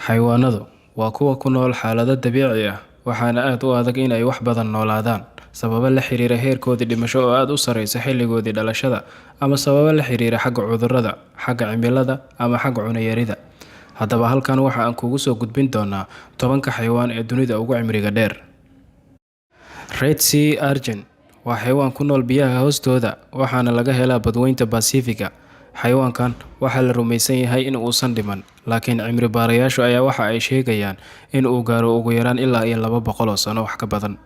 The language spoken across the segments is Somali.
Xayawaanadu waa kuwa ku nool xaalado dabiici ah waxaana aad u adag in ay wax badan noolaadaan sababo la xiriira heerkoodii dhimasho oo aad u sareysa xilligoodii dhalashada ama sababo la xiriira xagga cudurrada, xagga cimilada ama xagga cunno yarida. Haddaba halkan waxa aan kugu soo gudbin doonaa 10 xayawaan ee dunida ugu cimriga dheer. Red Sea Urchin waa xayawaan ku nool biyaha hoostooda waxaana laga helaa badweynta Pacific-ga. Xayawaankan waxaa la rumaysan yahay in uusan dhiman, laakiin cimri baarayaashu ayaa waxa ay sheegayaan in uu gaaro ugu yaraan ilaa 200 sano wax ka badan.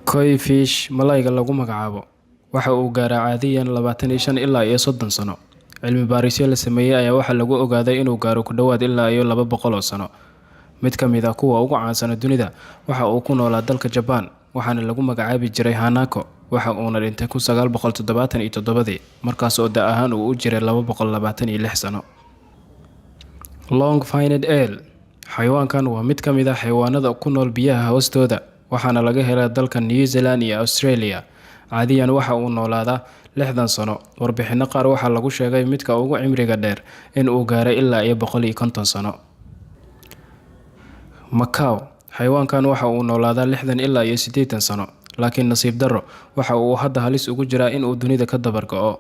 Koi fish malayga lagu magacaabo waxa uu gaaraa caadiyan 25 ilaa 30 sano. Cilmi baarisyo la sameeyay ayaa waxa lagu ogaaday inuu gaaro ku dhawaad ilaa 200 sano. Mid ka mid ah kuwa ugu caansan dunida waxa uu ku noolaa dalka Japan waxaana lagu magacaabi jiray Hanako. Waxa uuna dhintay 1977 markaas oo da' ahaan uu u jiray 226 sano. Long-finned eel xayawaankan waa mid ka mid ah xayawaanada ku nool biyaha hoostooda waxaana laga helaa dalka New Zealand iyo Australia. Caadiyan waxa uu noolaadaa 60 sano. Warbixino qaar waxaa lagu sheegay midka ugu cimriga dheer in uu gaaray ilaa 150 sano. Macaw xayawaankan waxa uu noolaadaa 60 ilaa 80 sano, laakiin nasiib darro waxa uu hadda halis ugu jiraa in uu dunida ka dabar go'o.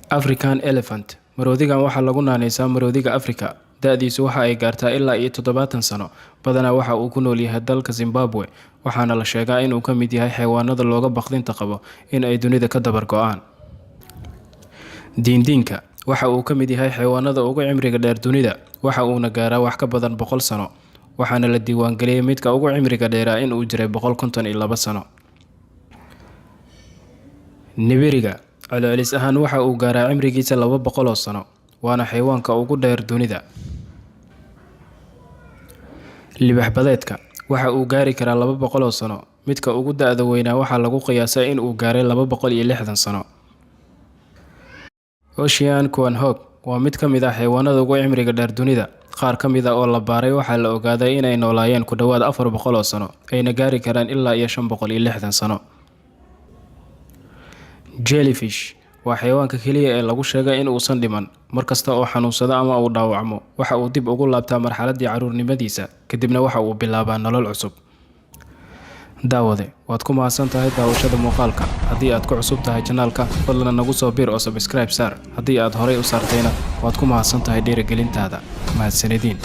African elephant maroodigan waxaa lagu naanaysaa maroodiga Afrika. Da'diisu waxa ay gaartaa ilaa 70 sano. Badanaa waxa uu ku nool yahay dalka Zimbabwe waxaana la sheegaa inuu ka mid yahay xayawaanada looga baqdinta qabo in ay dunida ka dabar go'aan. Diindiinka waxa uu ka mid yahay xayawaanada ugu cimriga dheer dunida waxa uuna gaaraa wax ka badan 100 sano. Waxaana la diiwaangeliyay midka ugu cimriga dheeraa in uu jiray 152 sano. Nibiriga celcelis ahaan waxa uu gaaraa cimrigiisa 200 sano, waana xayawaanka ugu dheer dunida. Libax badeedka waxa uu gaari karaa 200 sano. Midka ugu da'da weynaa waxa lagu qiyaasaa in uu gaaray 260 sano. Ocean quail waa mid ka mid ah xayawaanada ugu cimriga dheer dunida. Qaar ka mid ah oo la baaray waxaa la ogaaday inay noolaayeen ku dhawaad 400 sano, ayna gaari karaan ilaa 560 sano. Jellyfish waa xayawaanka kaliya ee lagu sheegay in uusan dhiman. Markasta oo xanuunsado ama uu dhaawacmo, waxa uu dib ugu laabtaa marxaladdii carruurnimadiisa, kadibna waxa uu bilaabaa nolol cusub. Daawade, waad ku mahadsan tahay daawashada muuqaalka. Haddii aad ku cusub tahay channelka, fadlan nagu soo biir oo subscribe saar. Haddii aad horay u saartayna, waad ku mahadsan tahay dhiirigelintaada. Mahadsanidin.